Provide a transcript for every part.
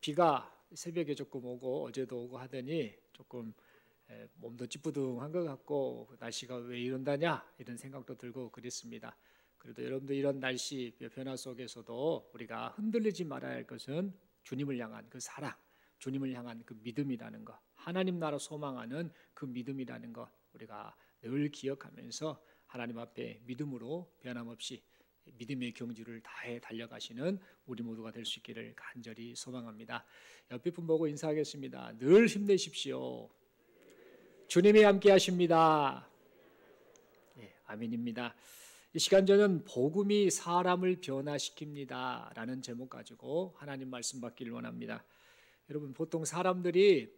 비가 새벽에 조금 오고 어제도 오고 하더니 조금 몸도 찌뿌둥한 것 같고 날씨가 왜 이런다냐 이런 생각도 들고 그랬습니다. 그래도 여러분들 이런 날씨 변화 속에서도 우리가 흔들리지 말아야 할 것은 주님을 향한 그 사랑, 주님을 향한 그 믿음이라는 것, 하나님 나라 소망하는 그 믿음이라는 것 우리가 늘 기억하면서 하나님 앞에 믿음으로 변함없이 믿음의 경주를 다해 달려가시는 우리 모두가 될 수 있기를 간절히 소망합니다. 옆에 분 보고 인사하겠습니다. 늘 힘내십시오. 주님이 함께 하십니다. 아멘입니다. 이 시간 저는 복음이 사람을 변화시킵니다 라는 제목 가지고 하나님 말씀 받기를 원합니다. 여러분, 보통 사람들이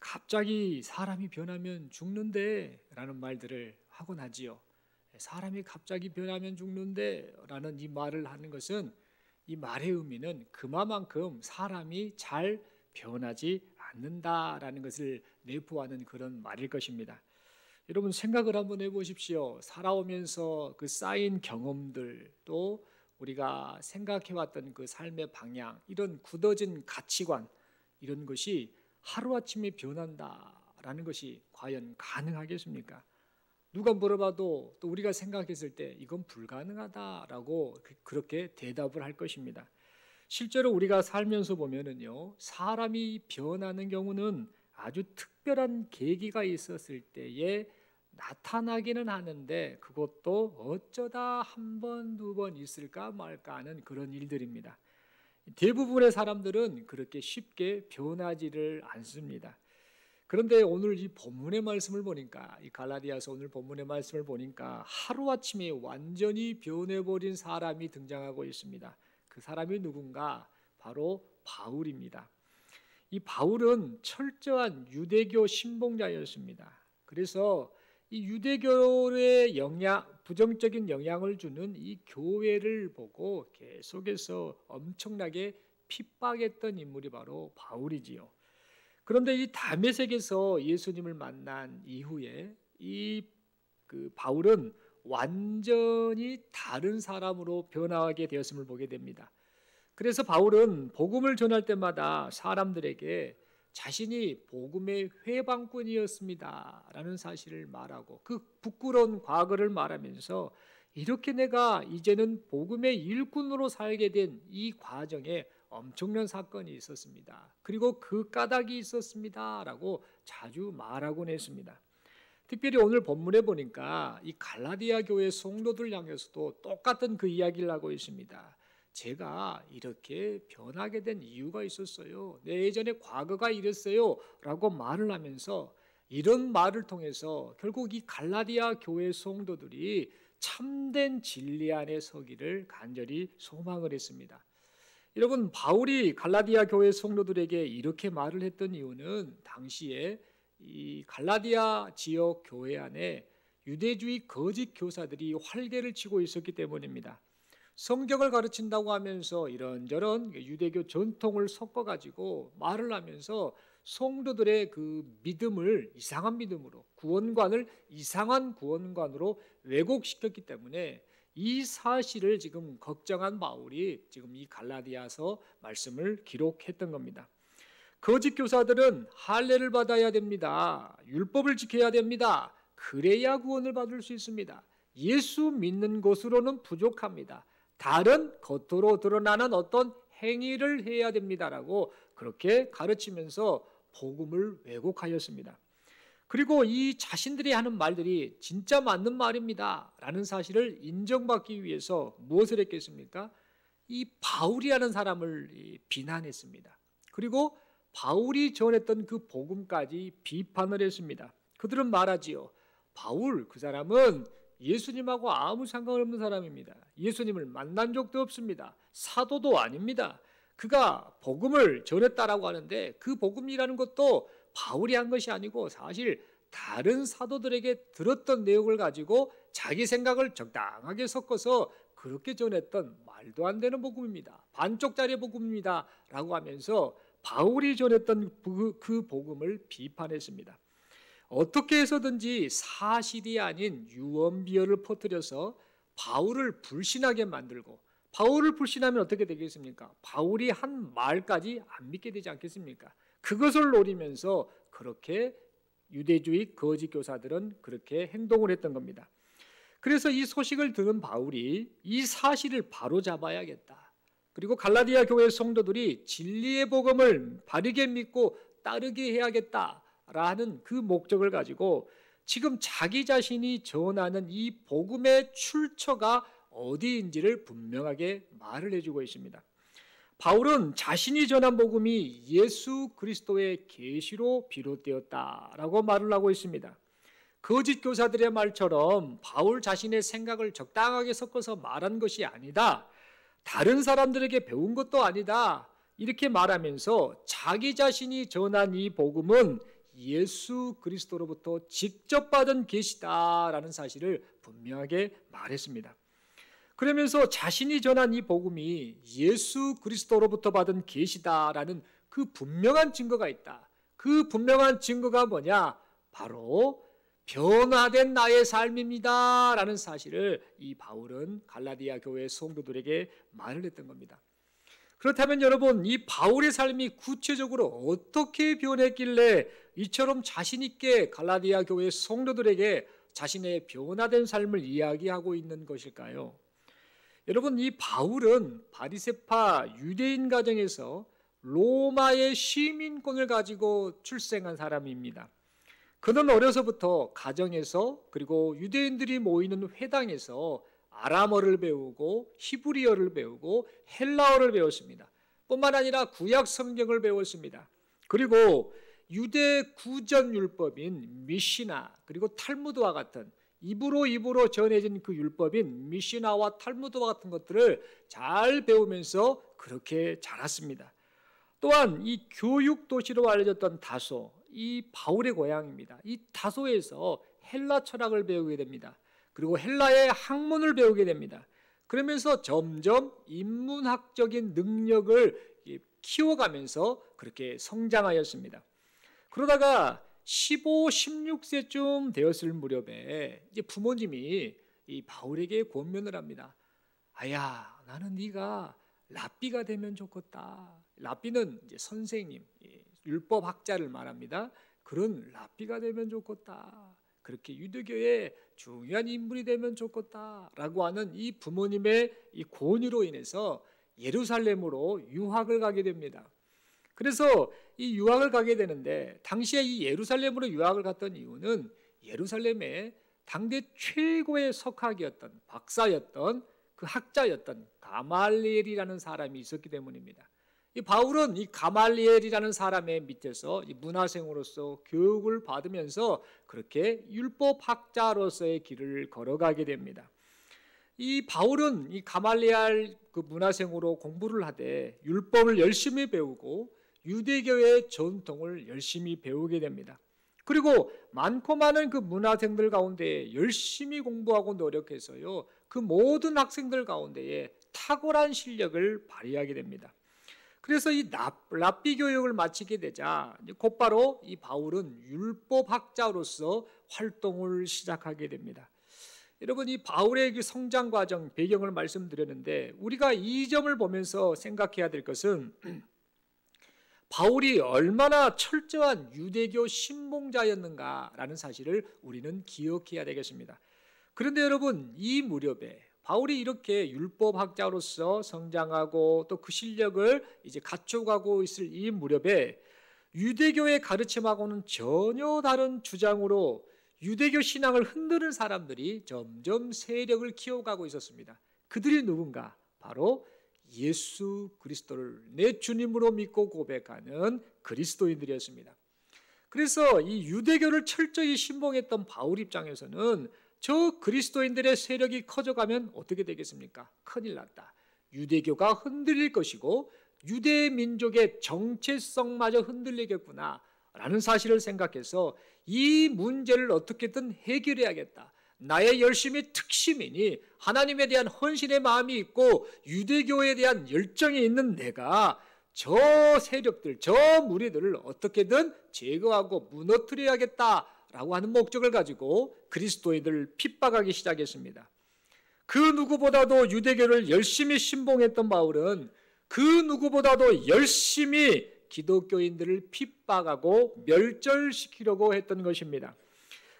갑자기 사람이 변하면 죽는데 라는 말들을 하곤 하지요. 사람이 갑자기 변하면 죽는데 라는 이 말을 하는 것은, 이 말의 의미는 그만큼 사람이 잘 변하지 않는다라는 것을 내포하는 그런 말일 것입니다. 여러분, 생각을 한번 해보십시오. 살아오면서 그 쌓인 경험들, 또 우리가 생각해왔던 그 삶의 방향, 이런 굳어진 가치관, 이런 것이 하루아침에 변한다라는 것이 과연 가능하겠습니까? 누가 물어봐도 또 우리가 생각했을 때 이건 불가능하다라고 그렇게 대답을 할 것입니다. 실제로 우리가 살면서 보면은요, 사람이 변하는 경우는 아주 특별한 계기가 있었을 때에 나타나기는 하는데, 그것도 어쩌다 한 번, 두 번 있을까 말까 하는 그런 일들입니다. 대부분의 사람들은 그렇게 쉽게 변하지를 않습니다. 그런데 오늘 이 본문의 말씀을 보니까, 이 갈라디아서 오늘 본문의 말씀을 보니까 하루아침에 완전히 변해버린 사람이 등장하고 있습니다. 그 사람이 누군가? 바로 바울입니다. 이 바울은 철저한 유대교 신봉자였습니다. 그래서 이 유대교의 부정적인 영향을 주는 이 교회를 보고 계속해서 엄청나게 핍박했던 인물이 바로 바울이지요. 그런데 이 다메섹에서 예수님을 만난 이후에 그 바울은 완전히 다른 사람으로 변화하게 되었음을 보게 됩니다. 그래서 바울은 복음을 전할 때마다 사람들에게 자신이 복음의 회방꾼이었습니다 라는 사실을 말하고, 그 부끄러운 과거를 말하면서 이렇게 내가 이제는 복음의 일꾼으로 살게 된 이 과정에 엄청난 사건이 있었습니다. 그리고 그 까닭이 있었습니다 라고 자주 말하곤 했습니다. 특별히 오늘 본문에 보니까 이 갈라디아 교회 성도들 향해서도 똑같은 그 이야기를 하고 있습니다. 제가 이렇게 변하게 된 이유가 있었어요. 내 예전에 과거가 이랬어요 라고 말을 하면서, 이런 말을 통해서 결국 이 갈라디아 교회 성도들이 참된 진리 안에 서기를 간절히 소망을 했습니다. 여러분, 바울이 갈라디아 교회 성도들에게 이렇게 말을 했던 이유는 당시에 이 갈라디아 지역 교회 안에 유대주의 거짓 교사들이 활개를 치고 있었기 때문입니다. 성경을 가르친다고 하면서 이런저런 유대교 전통을 섞어가지고 말을 하면서 성도들의 그 믿음을 이상한 믿음으로, 구원관을 이상한 구원관으로 왜곡시켰기 때문에 이 사실을 지금 걱정한 바울이 지금 이 갈라디아서 말씀을 기록했던 겁니다. 거짓 교사들은 할례를 받아야 됩니다. 율법을 지켜야 됩니다. 그래야 구원을 받을 수 있습니다. 예수 믿는 것으로는 부족합니다. 다른 겉으로 드러나는 어떤 행위를 해야 됩니다라고 그렇게 가르치면서 복음을 왜곡하였습니다. 그리고 이 자신들이 하는 말들이 진짜 맞는 말입니다 라는 사실을 인정받기 위해서 무엇을 했겠습니까? 이 바울이라는 사람을 비난했습니다. 그리고 바울이 전했던 그 복음까지 비판을 했습니다. 그들은 말하지요. 바울, 그 사람은 예수님하고 아무 상관없는 사람입니다. 예수님을 만난 적도 없습니다. 사도도 아닙니다. 그가 복음을 전했다라고 하는데, 그 복음이라는 것도 바울이 한 것이 아니고 사실 다른 사도들에게 들었던 내용을 가지고 자기 생각을 적당하게 섞어서 그렇게 전했던 말도 안 되는 복음입니다. 반쪽짜리 복음입니다 라고 하면서 바울이 전했던 그 복음을 비판했습니다. 어떻게 해서든지 사실이 아닌 유언비어를 퍼뜨려서 바울을 불신하게 만들고 바울을 불신하면 어떻게 되겠습니까? 바울이 한 말까지 안 믿게 되지 않겠습니까? 그것을 노리면서 그렇게 유대주의 거짓 교사들은 그렇게 행동을 했던 겁니다. 그래서 이 소식을 들은 바울이 이 사실을 바로잡아야겠다. 그리고 갈라디아 교회 성도들이 진리의 복음을 바르게 믿고 따르게 해야겠다라는 그 목적을 가지고 지금 자기 자신이 전하는 이 복음의 출처가 어디인지를 분명하게 말을 해주고 있습니다. 바울은 자신이 전한 복음이 예수 그리스도의 계시로 비롯되었다라고 말을 하고 있습니다. 거짓 교사들의 말처럼 바울 자신의 생각을 적당하게 섞어서 말한 것이 아니다. 다른 사람들에게 배운 것도 아니다. 이렇게 말하면서 자기 자신이 전한 이 복음은 예수 그리스도로부터 직접 받은 계시다라는 사실을 분명하게 말했습니다. 그러면서 자신이 전한 이 복음이 예수 그리스도로부터 받은 계시다라는 그 분명한 증거가 있다. 그 분명한 증거가 뭐냐? 바로 변화된 나의 삶입니다 라는 사실을 이 바울은 갈라디아 교회 성도들에게 말을 했던 겁니다. 그렇다면 여러분, 이 바울의 삶이 구체적으로 어떻게 변했길래 이처럼 자신 있게 갈라디아 교회 성도들에게 자신의 변화된 삶을 이야기하고 있는 것일까요? 여러분, 이 바울은 바리새파 유대인 가정에서 로마의 시민권을 가지고 출생한 사람입니다. 그는 어려서부터 가정에서 그리고 유대인들이 모이는 회당에서 아람어를 배우고 히브리어를 배우고 헬라어를 배웠습니다. 뿐만 아니라 구약 성경을 배웠습니다. 그리고 유대 구전 율법인 미시나 그리고 탈무드와 같은 입으로 전해진 그 율법인 미시나와 탈무드와 같은 것들을 잘 배우면서 그렇게 자랐습니다. 또한 이 교육 도시로 알려졌던 다소, 이 바울의 고향입니다. 이 다소에서 헬라 철학을 배우게 됩니다. 그리고 헬라의 학문을 배우게 됩니다. 그러면서 점점 인문학적인 능력을 키워가면서 그렇게 성장하였습니다. 그러다가 15, 16세쯤 되었을 무렵에 이제 부모님이 이 바울에게 권면을 합니다. 아야, 나는 네가 랍비가 되면 좋겠다. 랍비는 이제 선생님, 율법학자를 말합니다. 그런 랍비가 되면 좋겠다. 그렇게 유대교의 중요한 인물이 되면 좋겠다라고 하는 이 부모님의 이 권유로 인해서 예루살렘으로 유학을 가게 됩니다. 그래서 이 유학을 가게 되는데 당시에 이 예루살렘으로 유학을 갔던 이유는 예루살렘에 당대 최고의 석학이었던 박사였던 그 학자였던 가말리엘이라는 사람이 있었기 때문입니다. 이 바울은 이 가말리엘이라는 사람의 밑에서 이 문화생으로서 교육을 받으면서 그렇게 율법학자로서의 길을 걸어가게 됩니다. 이 바울은 이 가말리엘 그 문화생으로 공부를 하되 율법을 열심히 배우고 유대교의 전통을 열심히 배우게 됩니다. 그리고 많고 많은 그 문화생들 가운데 열심히 공부하고 노력해서요, 그 모든 학생들 가운데에 탁월한 실력을 발휘하게 됩니다. 그래서 이 랍비 교육을 마치게 되자 곧바로 이 바울은 율법학자로서 활동을 시작하게 됩니다. 여러분, 이 바울의 그 성장 과정 배경을 말씀드렸는데 우리가 이 점을 보면서 생각해야 될 것은 바울이 얼마나 철저한 유대교 신봉자였는가라는 사실을 우리는 기억해야 되겠습니다. 그런데 여러분, 이 무렵에 바울이 이렇게 율법학자로서 성장하고 또 그 실력을 이제 갖춰가고 있을 이 무렵에 유대교의 가르침하고는 전혀 다른 주장으로 유대교 신앙을 흔드는 사람들이 점점 세력을 키워가고 있었습니다. 그들이 누군가? 바로 예수 그리스도를 내 주님으로 믿고 고백하는 그리스도인들이었습니다. 그래서 이 유대교를 철저히 신봉했던 바울 입장에서는 저 그리스도인들의 세력이 커져가면 어떻게 되겠습니까? 큰일 났다. 유대교가 흔들릴 것이고 유대 민족의 정체성마저 흔들리겠구나 라는 사실을 생각해서 이 문제를 어떻게든 해결해야겠다. 나의 열심의 특심이니 하나님에 대한 헌신의 마음이 있고 유대교에 대한 열정이 있는 내가 저 세력들, 저 무리들을 어떻게든 제거하고 무너뜨려야겠다라고 하는 목적을 가지고 그리스도인들을 핍박하기 시작했습니다. 그 누구보다도 유대교를 열심히 신봉했던 바울은 그 누구보다도 열심히 기독교인들을 핍박하고 멸절시키려고 했던 것입니다.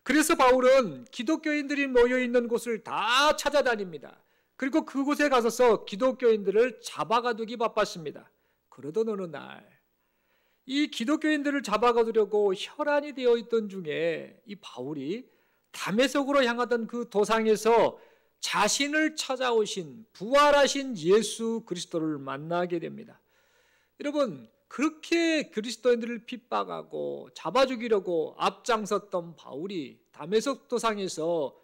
그래서 바울은 기독교인들이 모여있는 곳을 다 찾아다닙니다. 그리고 그곳에 가서서 기독교인들을 잡아가두기 바빴습니다. 그러던 어느 날 이 기독교인들을 잡아가두려고 혈안이 되어 있던 중에 이 바울이 다메섹으로 향하던 그 도상에서 자신을 찾아오신 부활하신 예수 그리스도를 만나게 됩니다. 여러분, 그렇게 그리스도인들을 핍박하고 잡아 죽이려고 앞장섰던 바울이 다메섹 도상에서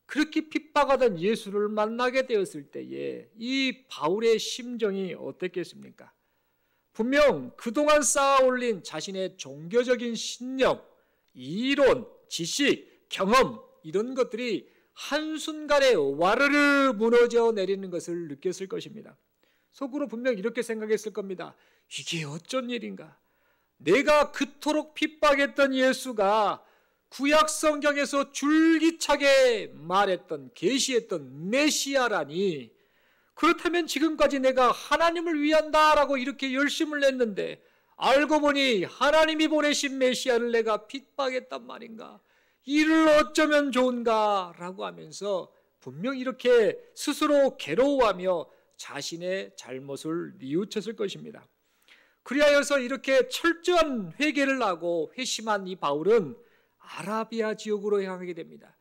그렇게 핍박하던 예수를 만나게 되었을 때에 이 바울의 심정이 어땠겠습니까? 분명 그동안 쌓아올린 자신의 종교적인 신념, 이론, 지식, 경험 이런 것들이 한순간에 와르르 무너져 내리는 것을 느꼈을 것입니다. 속으로 분명 이렇게 생각했을 겁니다. 이게 어쩐 일인가? 내가 그토록 핍박했던 예수가 구약 성경에서 줄기차게 말했던 계시했던 메시아라니, 그렇다면 지금까지 내가 하나님을 위한다라고 이렇게 열심을 냈는데 알고 보니 하나님이 보내신 메시아를 내가 핍박했단 말인가? 이를 어쩌면 좋은가? 라고 하면서 분명 이렇게 스스로 괴로워하며 자신의 잘못을 뉘우쳤을 것입니다. 그리하여서 이렇게 철저한 회개를 하고 회심한 이 바울은 아라비아 지역으로 향하게 됩니다.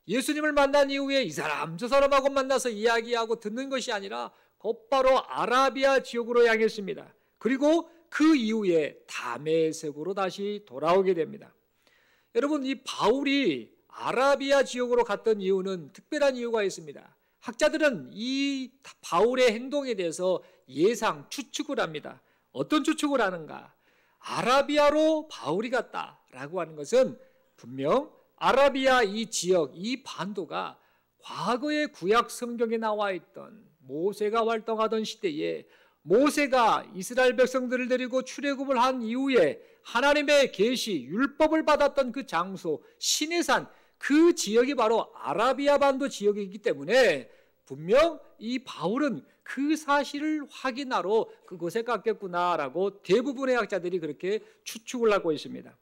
예수님을 만난 이후에 이 사람 저 사람하고 만나서 이야기하고 듣는 것이 아니라 곧바로 아라비아 지역으로 향했습니다. 그리고 그 이후에 다메섹으로 다시 돌아오게 됩니다. 여러분, 이 바울이 아라비아 지역으로 갔던 이유는 특별한 이유가 있습니다. 학자들은 이 바울의 행동에 대해서 예상, 추측을 합니다. 어떤 추측을 하는가? 아라비아로 바울이 갔다라고 하는 것은 분명 아라비아 이 지역, 이 반도가 과거의 구약 성경에 나와 있던 모세가 활동하던 시대에 모세가 이스라엘 백성들을 데리고 출애굽을 한 이후에 하나님의 계시, 율법을 받았던 그 장소, 시내산, 그 지역이 바로 아라비아 반도 지역이기 때문에 분명 이 바울은 그 사실을 확인하러 그곳에 갔겠구나라고 대부분의 학자들이 그렇게 추측을 하고 있습니다.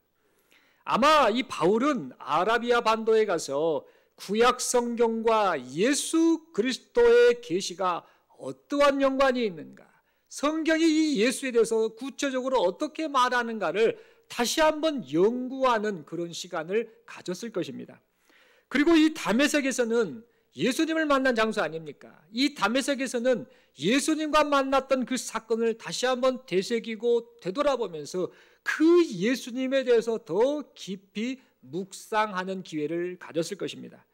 아마 이 바울은 아라비아 반도에 가서 구약 성경과 예수 그리스도의 계시가 어떠한 연관이 있는가, 성경이 이 예수에 대해서 구체적으로 어떻게 말하는가를 다시 한번 연구하는 그런 시간을 가졌을 것입니다. 그리고 이 다메섹에서는 예수님을 만난 장소 아닙니까? 이 다메섹에서는 예수님과 만났던 그 사건을 다시 한번 되새기고 되돌아보면서 그 예수님에 대해서 더 깊이 묵상하는 기회를 가졌을 것입니다.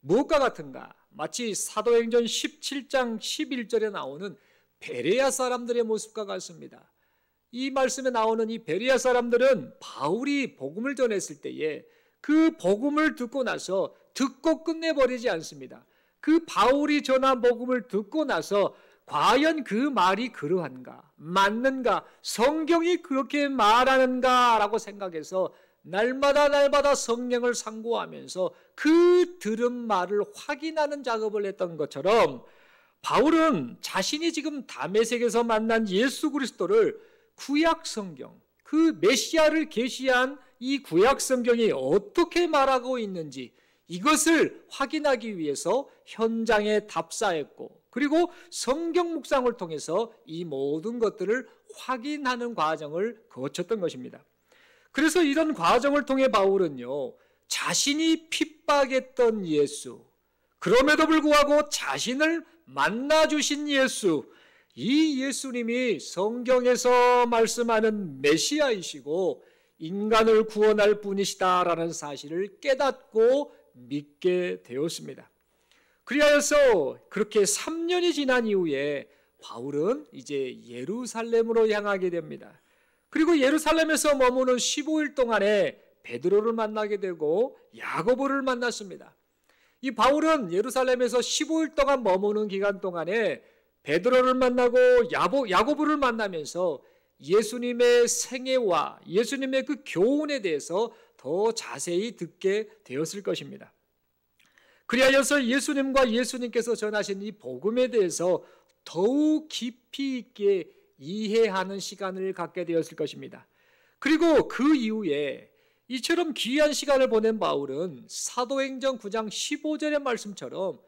무엇과 같은가? 마치 사도행전 17장 11절에 나오는 베레아 사람들의 모습과 같습니다. 이 말씀에 나오는 이 베레아 사람들은 바울이 복음을 전했을 때에 그 복음을 듣고 나서 듣고 끝내버리지 않습니다. 그 바울이 전한 복음을 듣고 나서 과연 그 말이 그러한가, 맞는가, 성경이 그렇게 말하는가라고 생각해서 날마다 성경을 상고하면서 그 들은 말을 확인하는 작업을 했던 것처럼 바울은 자신이 지금 다메섹에서 만난 예수 그리스도를 구약 성경, 그 메시아를 계시한 이 구약 성경이 어떻게 말하고 있는지 이것을 확인하기 위해서 현장에 답사했고, 그리고 성경 묵상을 통해서 이 모든 것들을 확인하는 과정을 거쳤던 것입니다. 그래서 이런 과정을 통해 바울은요, 자신이 핍박했던 예수, 그럼에도 불구하고 자신을 만나주신 예수, 이 예수님이 성경에서 말씀하는 메시아이시고 인간을 구원할 분이시다라는 사실을 깨닫고 믿게 되었습니다. 그리하여서 그렇게 3년이 지난 이후에 바울은 이제 예루살렘으로 향하게 됩니다. 그리고 예루살렘에서 머무는 15일 동안에 베드로를 만나게 되고 야고보를 만났습니다. 이 바울은 예루살렘에서 15일 동안 머무는 기간 동안에 베드로를 만나고 야고보를 만나면서 예수님의 생애와 예수님의 그 교훈에 대해서 더 자세히 듣게 되었을 것입니다. 그리하여서 예수님과 예수님께서 전하신 이 복음에 대해서 더욱 깊이 있게 이해하는 시간을 갖게 되었을 것입니다. 그리고 그 이후에 이처럼 귀한 시간을 보낸 바울은 사도행전 9장 15절의 말씀처럼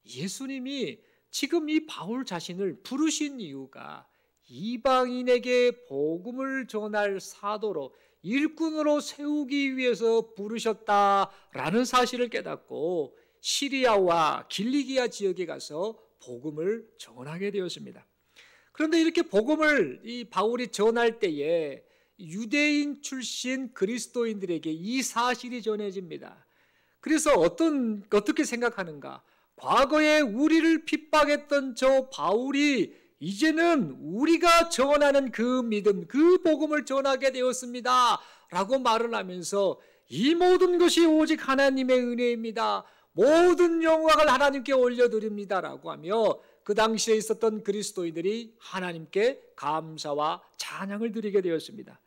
예수님이 지금 이 바울 자신을 부르신 이유가 이방인에게 복음을 전할 사도로, 일꾼으로 세우기 위해서 부르셨다라는 사실을 깨닫고 시리아와 길리기아 지역에 가서 복음을 전하게 되었습니다. 그런데 이렇게 복음을 이 바울이 전할 때에 유대인 출신 그리스도인들에게 이 사실이 전해집니다. 그래서 어떻게 생각하는가? 과거에 우리를 핍박했던 저 바울이 이제는 우리가 전하는 그 믿음, 그 복음을 전하게 되었습니다 라고 말을 하면서 이 모든 것이 오직 하나님의 은혜입니다, 모든 영광을 하나님께 올려드립니다 라고 하며 그 당시에 있었던 그리스도인들이 하나님께 감사와 찬양을 드리게 되었습니다.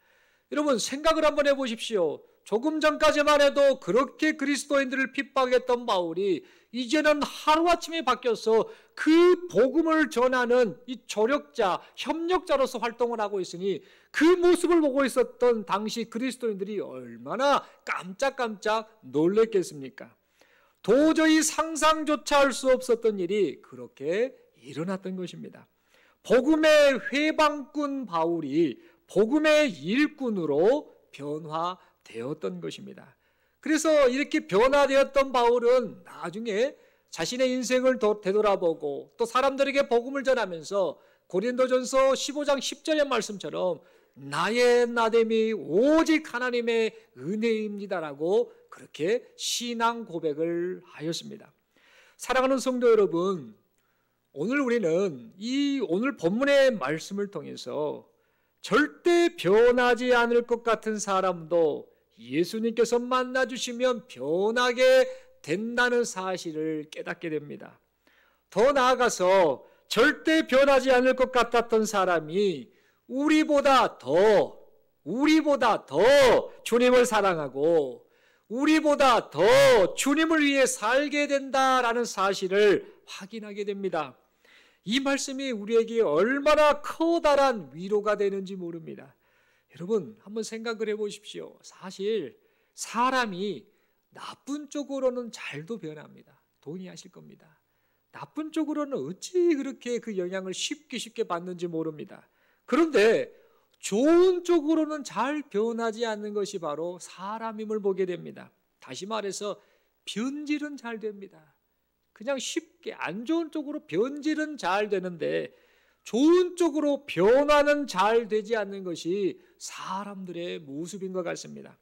여러분, 생각을 한번 해보십시오. 조금 전까지만 해도 그렇게 그리스도인들을 핍박했던 바울이 이제는 하루아침에 바뀌어서 그 복음을 전하는 이 조력자, 협력자로서 활동을 하고 있으니 그 모습을 보고 있었던 당시 그리스도인들이 얼마나 깜짝깜짝 놀랬겠습니까? 도저히 상상조차 할 수 없었던 일이 그렇게 일어났던 것입니다. 복음의 회방꾼 바울이 복음의 일꾼으로 변화되었던 것입니다. 그래서 이렇게 변화되었던 바울은 나중에 자신의 인생을 되돌아보고 또 사람들에게 복음을 전하면서 고린도전서 15장 10절의 말씀처럼 나의 나됨이 오직 하나님의 은혜입니다라고 그렇게 신앙 고백을 하였습니다. 사랑하는 성도 여러분, 오늘 우리는 이 오늘 본문의 말씀을 통해서 절대 변하지 않을 것 같은 사람도 예수님께서 만나주시면 변하게 된다는 사실을 깨닫게 됩니다. 더 나아가서 절대 변하지 않을 것 같았던 사람이 우리보다 더 주님을 사랑하고 우리보다 더 주님을 위해 살게 된다라는 사실을 확인하게 됩니다. 이 말씀이 우리에게 얼마나 커다란 위로가 되는지 모릅니다. 여러분, 한번 생각을 해보십시오. 사실 사람이 나쁜 쪽으로는 잘도 변합니다. 동의하실 겁니다. 나쁜 쪽으로는 어찌 그렇게 그 영향을 쉽게 받는지 모릅니다. 그런데 좋은 쪽으로는 잘 변하지 않는 것이 바로 사람임을 보게 됩니다. 다시 말해서 변질은 잘 됩니다. 그냥 쉽게 안 좋은 쪽으로 변질은 잘 되는데 좋은 쪽으로 변화는 잘 되지 않는 것이 사람들의 모습인 것 같습니다.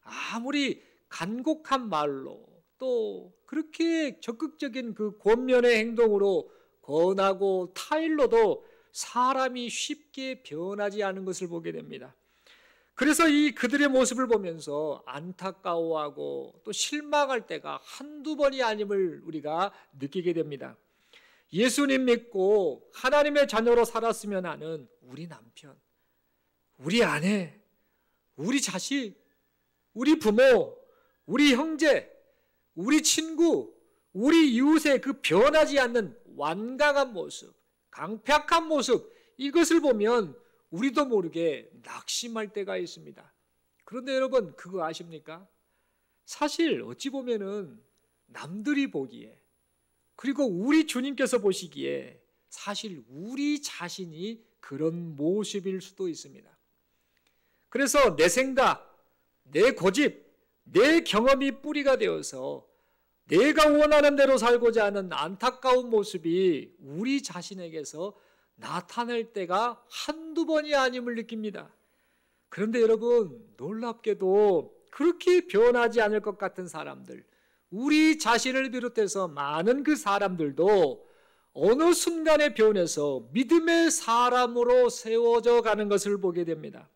아무리 간곡한 말로 또 그렇게 적극적인 그 권면의 행동으로 권하고 타일로도 사람이 쉽게 변하지 않은 것을 보게 됩니다. 그래서 이 그들의 모습을 보면서 안타까워하고 또 실망할 때가 한두 번이 아님을 우리가 느끼게 됩니다. 예수님 믿고 하나님의 자녀로 살았으면 하는 우리 남편, 우리 아내, 우리 자식, 우리 부모, 우리 형제, 우리 친구, 우리 이웃의 그 변하지 않는 완강한 모습, 강팍한 모습, 이것을 보면 우리도 모르게 낙심할 때가 있습니다. 그런데 여러분, 그거 아십니까? 사실 어찌 보면은 남들이 보기에, 그리고 우리 주님께서 보시기에 사실 우리 자신이 그런 모습일 수도 있습니다. 그래서 내 생각, 내 고집, 내 경험이 뿌리가 되어서 내가 원하는 대로 살고자 하는 안타까운 모습이 우리 자신에게서 나타날 때가 한두 번이 아님을 느낍니다. 그런데 여러분, 놀랍게도 그렇게 변하지 않을 것 같은 사람들, 우리 자신을 비롯해서 많은 그 사람들도 어느 순간에 변해서 믿음의 사람으로 세워져 가는 것을 보게 됩니다.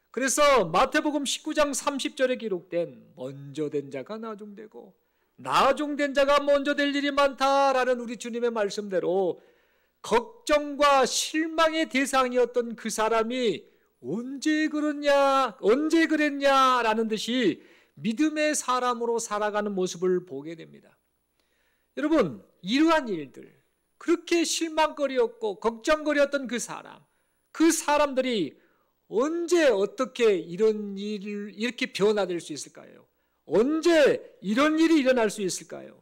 그래서 마태복음 19장 30절에 기록된 먼저 된 자가 나중되고 나중된 자가 먼저 될 일이 많다라는 우리 주님의 말씀대로 걱정과 실망의 대상이었던 그 사람이 언제 그랬냐라는 듯이 믿음의 사람으로 살아가는 모습을 보게 됩니다. 여러분, 이러한 일들, 그렇게 실망거리였고 걱정거리였던 그 사람들이 언제 어떻게 이런 일을 이렇게 변화될 수 있을까요? 언제 이런 일이 일어날 수 있을까요?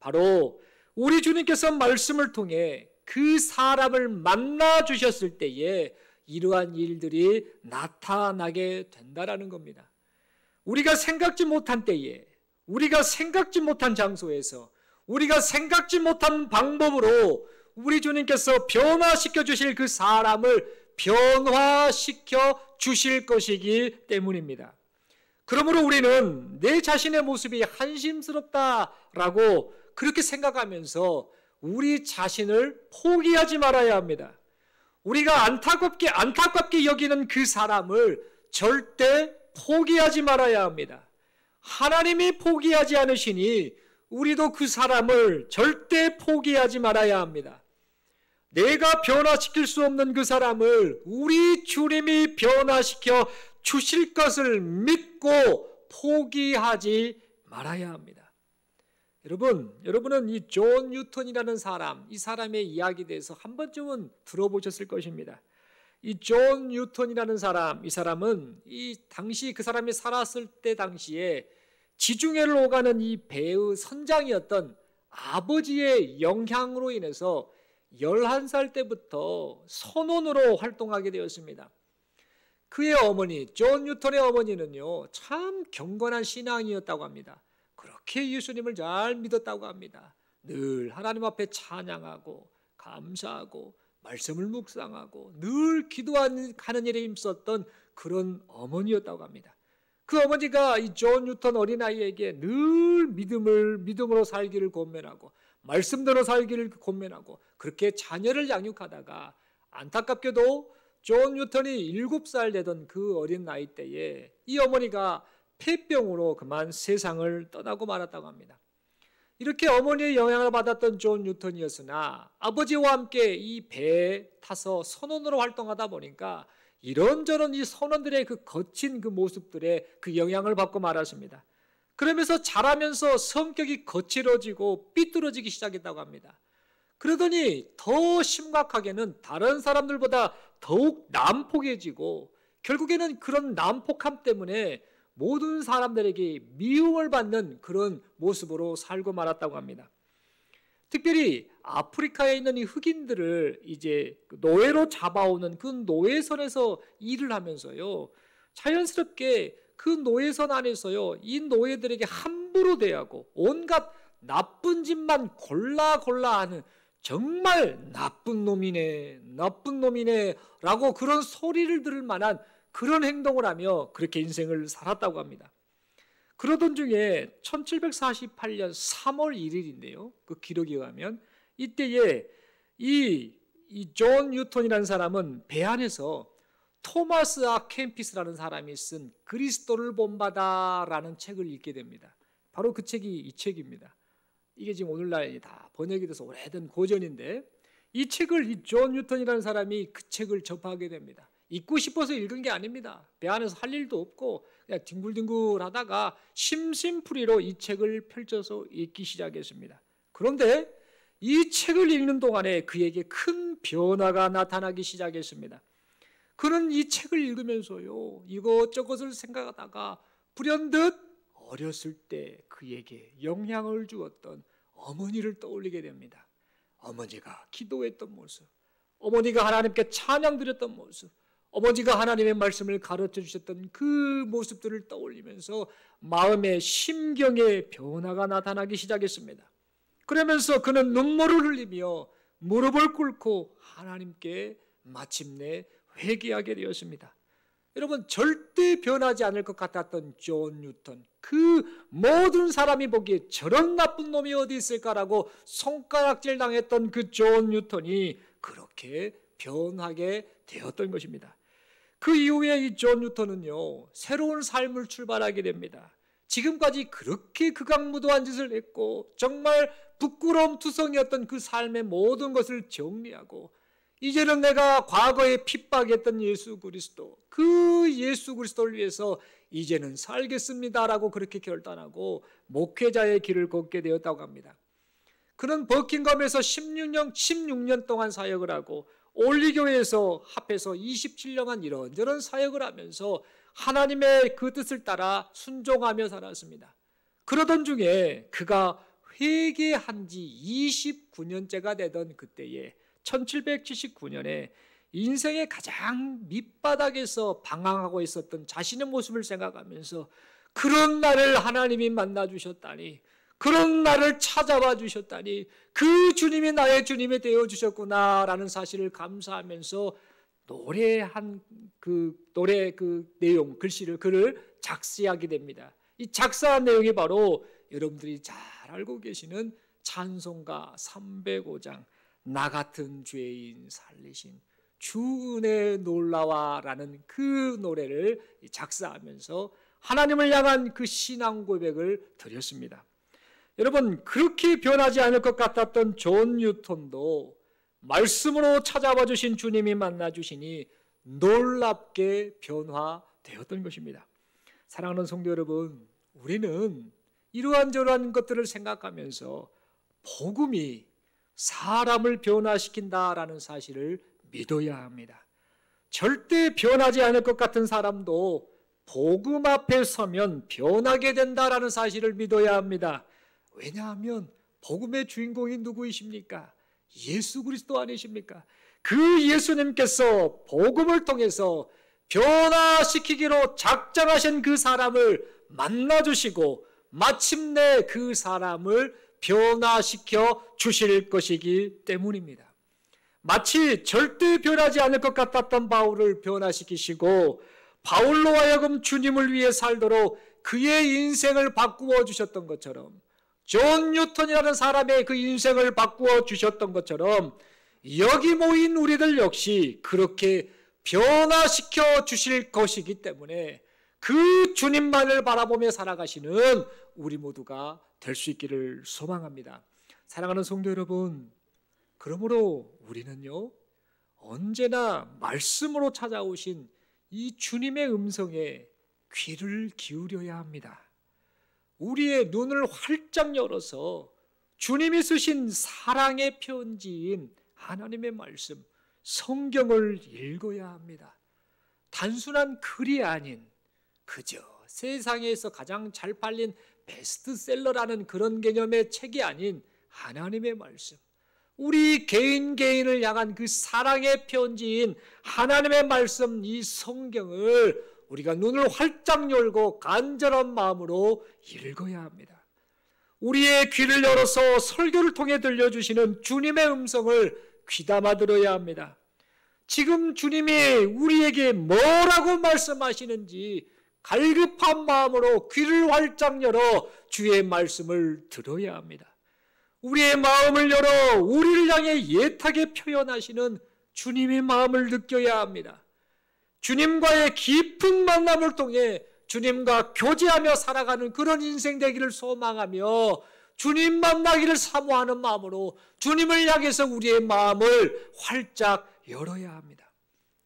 바로 우리 주님께서 말씀을 통해 그 사람을 만나 주셨을 때에 이러한 일들이 나타나게 된다라는 겁니다. 우리가 생각지 못한 때에, 우리가 생각지 못한 장소에서, 우리가 생각지 못한 방법으로 우리 주님께서 변화시켜 주실 그 사람을 변화시켜 주실 것이기 때문입니다. 그러므로 우리는 내 자신의 모습이 한심스럽다라고 그렇게 생각하면서 우리 자신을 포기하지 말아야 합니다. 우리가 안타깝게 여기는 그 사람을 절대 포기하지 말아야 합니다. 하나님이 포기하지 않으시니 우리도 그 사람을 절대 포기하지 말아야 합니다. 내가 변화시킬 수 없는 그 사람을 우리 주님이 변화시켜 주실 것을 믿고 포기하지 말아야 합니다. 여러분은 이 존 뉴턴이라는 사람, 이 사람의 이야기에 대해서 한 번쯤은 들어보셨을 것입니다. 이 존 뉴턴이라는 사람, 이 사람은 이 당시 그 사람이 살았을 때 당시에 지중해를 오가는 이 배의 선장이었던 아버지의 영향으로 인해서 11살 때부터 선원으로 활동하게 되었습니다. 그의 어머니, 존 뉴턴의 어머니는요, 참 경건한 신앙이었다고 합니다. 그렇게 예수님을 잘 믿었다고 합니다. 늘 하나님 앞에 찬양하고 감사하고 말씀을 묵상하고 늘 기도하는 일에 힘썼던 그런 어머니였다고 합니다. 그 어머니가 이 존 뉴턴 어린아이에게 늘 믿음으로 살기를 권면하고 말씀대로 살기를 권면하고 그렇게 자녀를 양육하다가 안타깝게도 존 뉴턴이 7살 되던 그 어린 나이 때에 이 어머니가 폐병으로 그만 세상을 떠나고 말았다고 합니다. 이렇게 어머니의 영향을 받았던 존 뉴턴이었으나 아버지와 함께 이 배에 타서 선원으로 활동하다 보니까 이런저런 이 선원들의 그 거친 그 모습들에 그 영향을 받고 말았습니다. 그러면서 자라면서 성격이 거칠어지고 삐뚤어지기 시작했다고 합니다. 그러더니 더 심각하게는 다른 사람들보다 더욱 난폭해지고 결국에는 그런 난폭함 때문에 모든 사람들에게 미움을 받는 그런 모습으로 살고 말았다고 합니다. 특별히 아프리카에 있는 이 흑인들을 이제 노예로 잡아오는 그 노예선에서 일을 하면서요, 자연스럽게 그 노예선 안에서요, 이 노예들에게 함부로 대하고 온갖 나쁜 짓만 골라 하는 정말 나쁜 놈이네 라고 그런 소리를 들을 만한 그런 행동을 하며 그렇게 인생을 살았다고 합니다. 그러던 중에 1748년 3월 1일인데요. 그 기록에 의하면 이때에 이 존 뉴턴이라는 사람은 배 안에서 토마스 아 캠피스라는 사람이 쓴 그리스도를 본받아라는 책을 읽게 됩니다. 바로 그 책이 이 책입니다. 이게 지금 오늘날 다 번역이 돼서 오래된 고전인데 이 책을 이 존 뉴턴이라는 사람이 그 책을 접하게 됩니다. 읽고 싶어서 읽은 게 아닙니다. 배 안에서 할 일도 없고 그냥 뒹굴뒹굴 하다가 심심풀이로 이 책을 펼쳐서 읽기 시작했습니다. 그런데 이 책을 읽는 동안에 그에게 큰 변화가 나타나기 시작했습니다. 그는 이 책을 읽으면서요, 이것저것을 생각하다가 불현듯 어렸을 때 그에게 영향을 주었던 어머니를 떠올리게 됩니다. 어머니가 기도했던 모습, 어머니가 하나님께 찬양드렸던 모습, 어머니가 하나님의 말씀을 가르쳐 주셨던 그 모습들을 떠올리면서 마음의 심경의 변화가 나타나기 시작했습니다. 그러면서 그는 눈물을 흘리며 무릎을 꿇고 하나님께 마침내 회개하게 되었습니다. 여러분, 절대 변하지 않을 것 같았던 존 뉴턴, 그 모든 사람이 보기에 저런 나쁜 놈이 어디 있을까라고 손가락질 당했던 그 존 뉴턴이 그렇게 변하게 되었던 것입니다. 그 이후에 이 존 뉴턴은요, 새로운 삶을 출발하게 됩니다. 지금까지 그렇게 극악무도한 짓을 했고 정말 부끄러움 투성이었던 그 삶의 모든 것을 정리하고 이제는 내가 과거에 핍박했던 예수 그리스도, 그 예수 그리스도를 위해서 이제는 살겠습니다라고 그렇게 결단하고 목회자의 길을 걷게 되었다고 합니다. 그는 버킹엄에서 16년 동안 사역을 하고 올리교회에서 합해서 27년간 이런저런 사역을 하면서 하나님의 그 뜻을 따라 순종하며 살았습니다. 그러던 중에 그가 회개한 지 29년째가 되던 그때에 1779년에 인생의 가장 밑바닥에서 방황하고 있었던 자신의 모습을 생각하면서 그런 나를 하나님이 만나주셨다니, 그런 나를 찾아와 주셨다니, 그 주님이 나의 주님이 되어주셨구나라는 사실을 감사하면서 노래한 그 내용, 글을 작사하게 됩니다. 이 작사한 내용이 바로 여러분들이 잘 알고 계시는 찬송가 305장 나 같은 죄인 살리신 주 은혜 놀라와라는 그 노래를 작사하면서 하나님을 향한 그 신앙 고백을 드렸습니다. 여러분, 그렇게 변하지 않을 것 같았던 존 뉴턴도 말씀으로 찾아와 주신 주님이 만나 주시니 놀랍게 변화되었던 것입니다. 사랑하는 성도 여러분, 우리는 이러한 것들을 생각하면서 복음이 사람을 변화시킨다라는 사실을 믿어야 합니다. 절대 변하지 않을 것 같은 사람도 복음 앞에 서면 변하게 된다라는 사실을 믿어야 합니다. 왜냐하면 복음의 주인공이 누구이십니까? 예수 그리스도 아니십니까? 그 예수님께서 복음을 통해서 변화시키기로 작정하신 그 사람을 만나주시고 마침내 그 사람을 변화시켜 주실 것이기 때문입니다. 마치 절대 변하지 않을 것 같았던 바울을 변화시키시고 바울로 하여금 주님을 위해 살도록 그의 인생을 바꾸어 주셨던 것처럼, 존 뉴턴이라는 사람의 그 인생을 바꾸어 주셨던 것처럼 여기 모인 우리들 역시 그렇게 변화시켜 주실 것이기 때문에 그 주님만을 바라보며 살아가시는 우리 모두가 될 수 있기를 소망합니다. 사랑하는 성도 여러분, 그러므로 우리는요, 언제나 말씀으로 찾아오신 이 주님의 음성에 귀를 기울여야 합니다. 우리의 눈을 활짝 열어서 주님이 쓰신 사랑의 편지인 하나님의 말씀, 성경을 읽어야 합니다. 단순한 글이 아닌 그저 세상에서 가장 잘 팔린 베스트셀러라는 그런 개념의 책이 아닌 하나님의 말씀, 우리 개인을 향한 그 사랑의 편지인 하나님의 말씀, 이 성경을 우리가 눈을 활짝 열고 간절한 마음으로 읽어야 합니다. 우리의 귀를 열어서 설교를 통해 들려주시는 주님의 음성을 귀담아 들어야 합니다. 지금 주님이 우리에게 뭐라고 말씀하시는지 갈급한 마음으로 귀를 활짝 열어 주의 말씀을 들어야 합니다. 우리의 마음을 열어 우리를 향해 예하게 표현하시는 주님의 마음을 느껴야 합니다. 주님과의 깊은 만남을 통해 주님과 교제하며 살아가는 그런 인생 되기를 소망하며 주님 만나기를 사모하는 마음으로 주님을 향해서 우리의 마음을 활짝 열어야 합니다.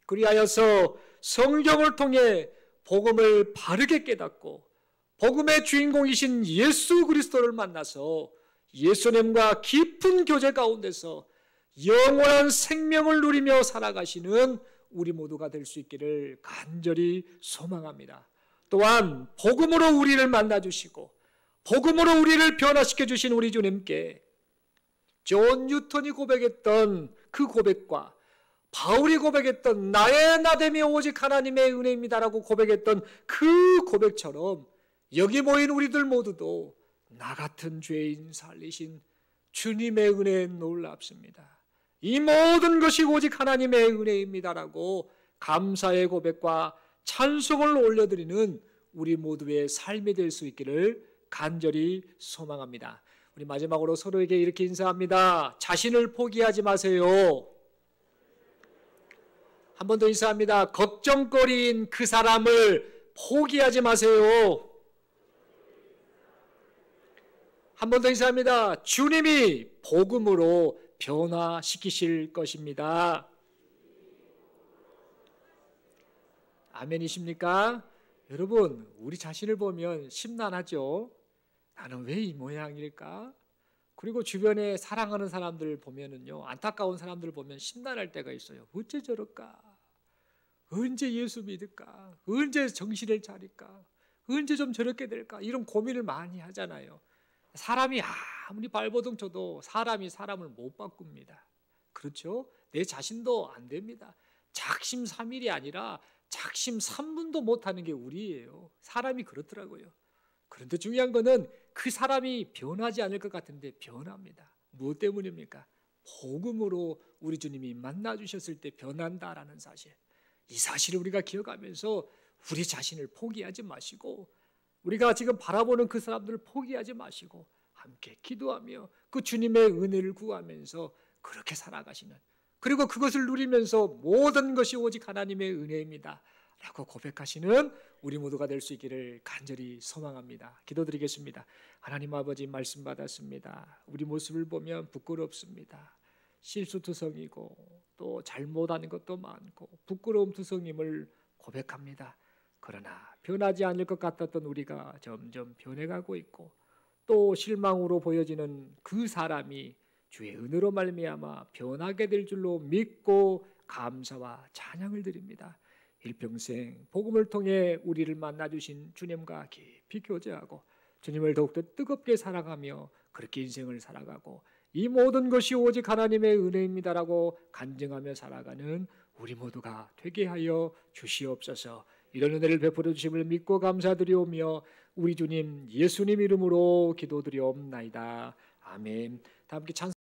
그리하여서 성경을 통해 복음을 바르게 깨닫고 복음의 주인공이신 예수 그리스도를 만나서 예수님과 깊은 교제 가운데서 영원한 생명을 누리며 살아가시는 우리 모두가 될 수 있기를 간절히 소망합니다. 또한 복음으로 우리를 만나주시고 복음으로 우리를 변화시켜 주신 우리 주님께 존 뉴턴이 고백했던 그 고백과 바울이 고백했던 나의 나됨이 오직 하나님의 은혜입니다라고 고백했던 그 고백처럼 여기 모인 우리들 모두도 나 같은 죄인 살리신 주님의 은혜에 놀랍습니다. 이 모든 것이 오직 하나님의 은혜입니다라고 감사의 고백과 찬송을 올려드리는 우리 모두의 삶이 될 수 있기를 간절히 소망합니다. 우리 마지막으로 서로에게 이렇게 인사합니다. 자신을 포기하지 마세요. 한 번 더 인사합니다. 걱정거리인 그 사람을 포기하지 마세요. 한 번 더 인사합니다. 주님이 복음으로 변화시키실 것입니다. 아멘이십니까? 여러분, 우리 자신을 보면 심란하죠? 나는 왜 이 모양일까? 그리고 주변에 사랑하는 사람들 보면은요, 안타까운 사람들 보면 심란할 때가 있어요. 어째 저럴까? 언제 예수 믿을까? 언제 정신을 차릴까? 언제 좀 저렇게 될까? 이런 고민을 많이 하잖아요. 사람이 아무리 발버둥 쳐도 사람이 사람을 못 바꿉니다. 그렇죠? 내 자신도 안 됩니다. 작심삼일이 아니라 작심삼분도 못하는 게 우리예요. 사람이 그렇더라고요. 그런데 중요한 거는 그 사람이 변하지 않을 것 같은데 변합니다. 무엇 때문입니까? 복음으로 우리 주님이 만나 주셨을 때 변한다라는 사실. 이 사실을 우리가 기억하면서 우리 자신을 포기하지 마시고, 우리가 지금 바라보는 그 사람들을 포기하지 마시고 함께 기도하며 그 주님의 은혜를 구하면서 그렇게 살아가시는, 그리고 그것을 누리면서 모든 것이 오직 하나님의 은혜입니다 라고 고백하시는 우리 모두가 될 수 있기를 간절히 소망합니다. 기도드리겠습니다. 하나님 아버지, 말씀 받았습니다. 우리 모습을 보면 부끄럽습니다. 실수투성이고 또 잘못하는 것도 많고 부끄러움 투성임을 고백합니다. 그러나 변하지 않을 것 같았던 우리가 점점 변해가고 있고, 또 실망으로 보여지는 그 사람이 주의 은혜로 말미암아 변하게 될 줄로 믿고 감사와 찬양을 드립니다. 일평생 복음을 통해 우리를 만나주신 주님과 깊이 교제하고 주님을 더욱더 뜨겁게 사랑하며 그렇게 인생을 살아가고, 이 모든 것이 오직 하나님의 은혜입니다라고 간증하며 살아가는 우리 모두가 되게 하여 주시옵소서. 이런 은혜를 베풀어 주심을 믿고 감사드리오며 우리 주님 예수님 이름으로 기도드리옵나이다. 아멘. 다 함께 찬송